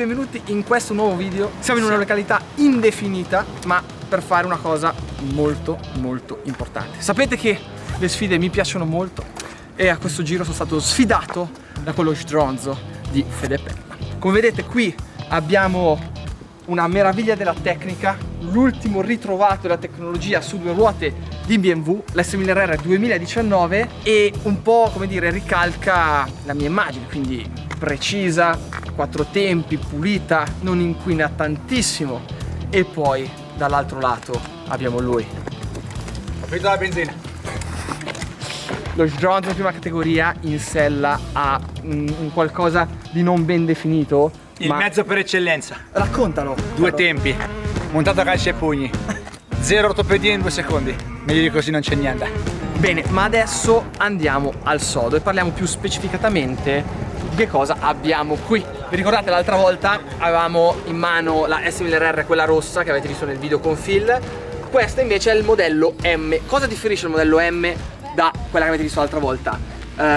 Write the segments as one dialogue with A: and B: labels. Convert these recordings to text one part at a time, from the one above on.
A: benvenuti in questo nuovo video. Siamo in una località indefinita, ma per fare una cosa molto importante. Sapete che le sfide mi piacciono molto e a questo giro sono stato sfidato da quello stronzo di Fede Penna. Come vedete qui abbiamo una meraviglia della tecnica, l'ultimo ritrovato della tecnologia su due ruote di BMW, l'S1000RR 2019, e un po', come dire, ricalca la mia immagine, quindi precisa, 4 tempi, pulita, non inquina tantissimo. E poi dall'altro lato abbiamo lui,
B: Ho finito la benzina.
A: lo stronzo di prima categoria in sella a un qualcosa di non ben definito.
B: Il mezzo per eccellenza.
A: Raccontalo.
B: Due tempi, montato a calci e pugni, 0 ortopedia in 2 secondi. Meglio di così non c'è niente.
A: Bene, ma adesso andiamo al sodo e parliamo più specificatamente di che cosa abbiamo qui. Vi ricordate l'altra volta avevamo in mano la S1000RR, quella rossa che avete visto nel video con Phil. Questa invece è il modello M. Cosa differisce il modello M da quella che avete visto l'altra volta?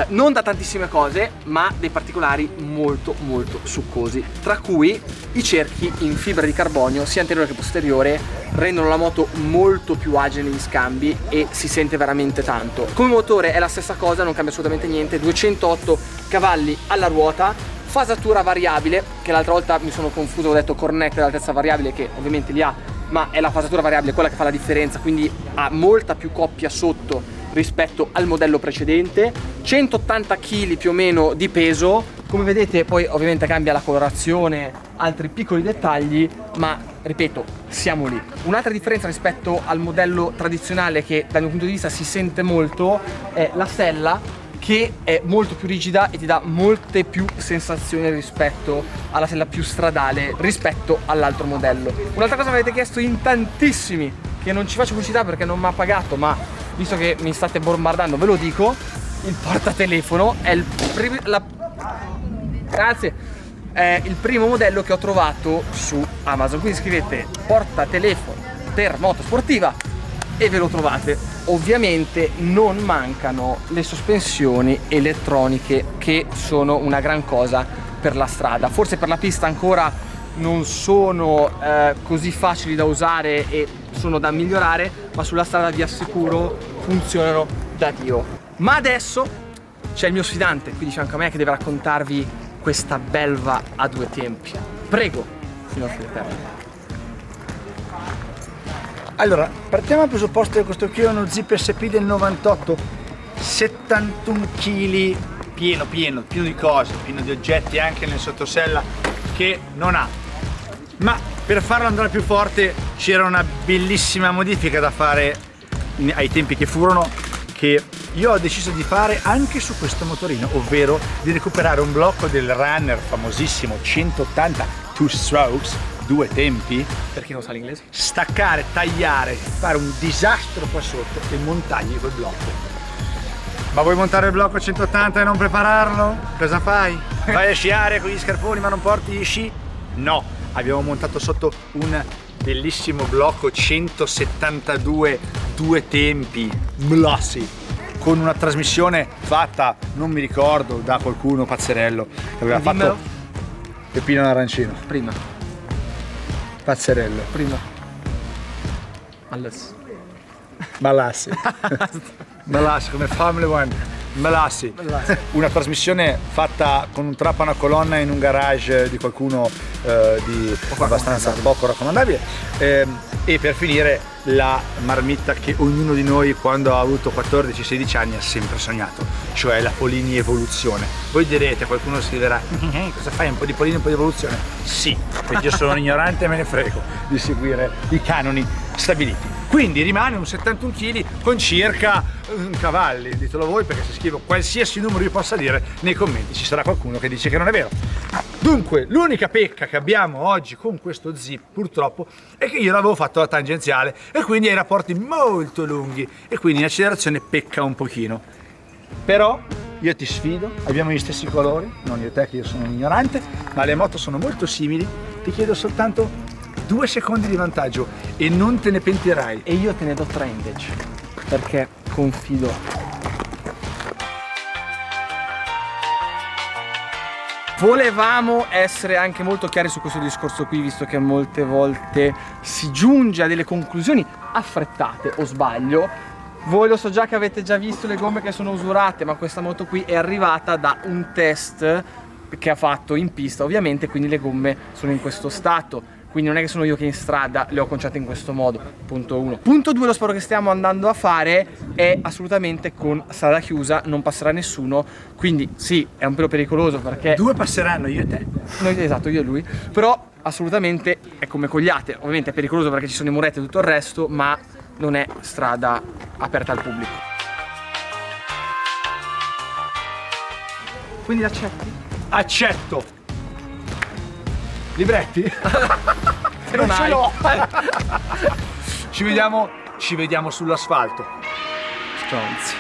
A: Non da tantissime cose, ma dei particolari molto succosi, tra cui i cerchi in fibra di carbonio sia anteriore che posteriore rendono la moto molto più agile negli scambi e si sente veramente tanto. Come motore è la stessa cosa, non cambia assolutamente niente, 208 cavalli alla ruota, fasatura variabile, che l'altra volta mi sono confuso, ho detto cornetta dell'altezza variabile, che ovviamente li ha, ma è la fasatura variabile quella che fa la differenza, quindi ha molta più coppia sotto rispetto al modello precedente, 180 kg più o meno di peso. Come vedete poi ovviamente cambia la colorazione, altri piccoli dettagli, ma ripeto, siamo lì. Un'altra differenza rispetto al modello tradizionale che dal mio punto di vista si sente molto è la sella, che è molto più rigida e ti dà molte più sensazioni rispetto alla sella più stradale rispetto all'altro modello. Un'altra cosa che mi avete chiesto in tantissimi, che non ci faccio pubblicità perché non mi ha pagato, ma visto che mi state bombardando ve lo dico, il portatelefono è è il primo modello che ho trovato su Amazon, quindi scrivete portatelefono per moto sportiva e ve lo trovate. Ovviamente non mancano le sospensioni elettroniche, che sono una gran cosa per la strada. Forse per la pista ancora non sono così facili da usare e sono da migliorare, ma sulla strada vi assicuro funzionano da Dio. Ma adesso c'è il mio sfidante qui di fianco a me che deve raccontarvi questa belva a due tempi. Prego, signor Filippello.
B: Allora, partiamo dal presupposto che questo qui è uno Zip SP del 98, 71 kg, pieno di cose, pieno di oggetti anche nel sottosella che non ha. Ma per farlo andare più forte c'era una bellissima modifica da fare ai tempi che furono, che io ho deciso di fare anche su questo motorino, ovvero di recuperare un blocco del Runner famosissimo 180 two strokes, 2 tempi,
A: Per chi non sa l'inglese?
B: staccare, tagliare, fare un disastro qua sotto e montargli quel blocco. Ma vuoi montare il blocco 180 e non prepararlo? Cosa fai? Vai a sciare con gli scarponi ma non porti gli sci? No, abbiamo montato sotto un bellissimo blocco 172 2 tempi Mlassi, con una trasmissione fatta, non mi ricordo, da qualcuno pazzerello che aveva fatto Peppino l'arancino.
A: Prima.
B: Pazzerello.
A: Prima. Alles.
B: Malassi. Malassi, come Formula One. Malassi. Una trasmissione fatta con un trapano a colonna in un garage di qualcuno di abbastanza poco raccomandabile, e per finire la marmitta che ognuno di noi quando ha avuto 14-16 anni ha sempre sognato, cioè la Polini Evoluzione. Voi direte, qualcuno scriverà cosa fai, un po' di Polini e un po' di Evoluzione? Sì, perché io sono ignorante e me ne frego di seguire i canoni stabiliti. Quindi rimane un 71 kg con circa cavalli, ditelo voi, perché se scrivo qualsiasi numero io possa dire nei commenti ci sarà qualcuno che dice che non è vero. Dunque, l'unica pecca che abbiamo oggi con questo Zip purtroppo è che io l'avevo fatto alla tangenziale e quindi hai rapporti molto lunghi e quindi in accelerazione pecca un pochino. Però io ti sfido, abbiamo gli stessi colori, non io e te che io sono un ignorante, ma le moto sono molto simili, ti chiedo soltanto 2 secondi di vantaggio e non te ne pentirai.
A: E io te ne do 3 invece, perché confido. Volevamo essere anche molto chiari su questo discorso qui, visto che molte volte si giunge a delle conclusioni affrettate, o sbaglio. Voi lo so già che avete già visto le gomme che sono usurate, ma questa moto qui è arrivata da un test che ha fatto in pista, ovviamente, quindi le gomme sono in questo stato. Quindi non è che sono io che in strada le ho conciate in questo modo, punto 1. Punto 2, lo sparo che stiamo andando a fare è assolutamente con strada chiusa, non passerà nessuno, quindi sì, è un pelo pericoloso perché...
B: 2 passeranno, io e te.
A: Esatto, io e lui, però assolutamente è come Cogliate, ovviamente è pericoloso perché ci sono i muretti e tutto il resto, ma non è strada aperta al pubblico. Quindi accetti?
B: Accetto. Libretti?
A: Se non ce l'ho!
B: Ci vediamo sull'asfalto.
A: Stronzi.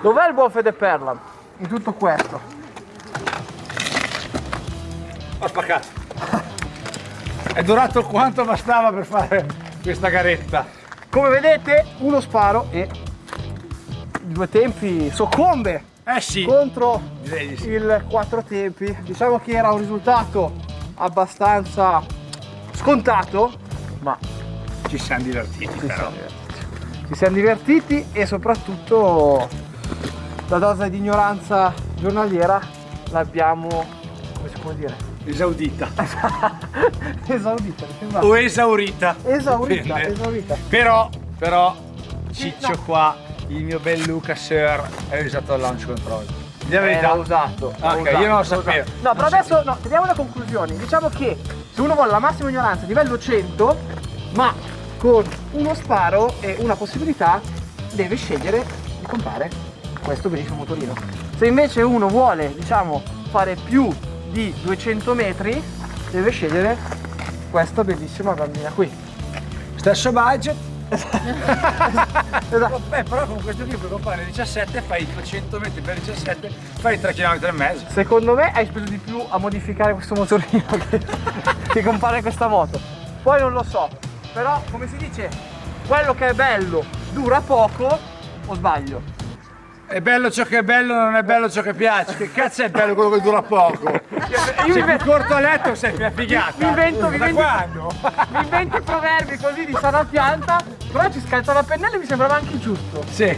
A: Dov'è il buon Fede Perla in tutto questo?
B: Ho spaccato. È durato quanto bastava per fare questa garetta.
A: Come vedete, uno sparo e due tempi soccombe
B: Sì.
A: contro
B: Direi di sì.
A: il quattro tempi. Diciamo che era un risultato abbastanza scontato, ma
B: Ci siamo divertiti però.
A: ci siamo divertiti e soprattutto la dose di ignoranza giornaliera l'abbiamo, come si può dire?
B: Esaudita.
A: Esaudita, mi sembra.
B: O esaurita.
A: Esaurita,
B: Dipende.
A: esaurita.
B: Però Ciccio
A: no.
B: qua, il mio bel Luca Sir, è usato il launch control. Di verità.
A: L'ho usato.
B: Ok, io non lo sapevo.
A: No, però adesso no, vediamo le conclusioni. Diciamo che se uno vuole la massima ignoranza livello 100, ma con uno sparo e una possibilità, deve scegliere di comprare questo bellissimo motorino. Se invece uno vuole, diciamo, fare più di 200 metri, deve scegliere questa bellissima bambina qui.
B: Stesso budget.
A: Esatto.
B: Beh, però con questo qui per comprare 17 fai 200 metri per 17, fai 3 km e mezzo.
A: Secondo me hai speso di più a modificare questo motorino che comprare questa moto. Poi non lo so, però come si dice, quello che è bello dura poco, o sbaglio?
B: È bello ciò che è bello, non è bello ciò che piace. Che cazzo è bello quello che dura poco?
A: Io
B: Sei più corto a letto, sei più affigata.
A: mi invento
B: quando?
A: mi invento i proverbi così di sana pianta, però ci scalza la pennella e mi sembrava anche giusto.
B: Sì,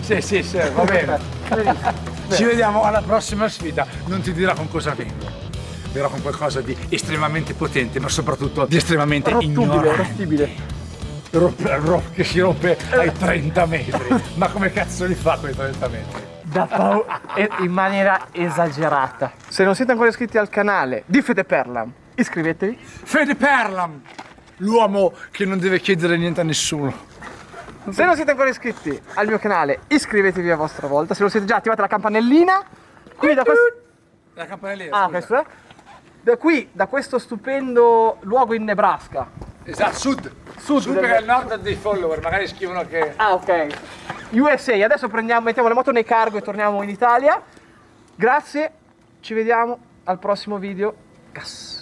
A: Sì.
B: sì, va bene.
A: Benissimo.
B: Ci vediamo alla prossima sfida. Non ti dirò con cosa vengo. Verrò con qualcosa di estremamente potente, ma soprattutto di estremamente ignorante. Che si rompe ai 30 metri. Ma come cazzo li fa quei 30 metri?
A: In maniera esagerata. Se non siete ancora iscritti al canale di Fede Perlam, iscrivetevi.
B: Fede Perlam, l'uomo che non deve chiedere niente a nessuno.
A: Se non siete ancora iscritti al mio canale, iscrivetevi a vostra volta. Se non siete già, attivate la campanellina. Qui da questo...
B: La campanellina.
A: Ah, ok, da qui, da questo stupendo luogo in Nebraska.
B: Esatto, sud perché al nord ha dei follower, magari scrivono che...
A: Ah, ok. USA, adesso mettiamo le moto nei cargo e torniamo in Italia. Grazie, ci vediamo al prossimo video. Gas.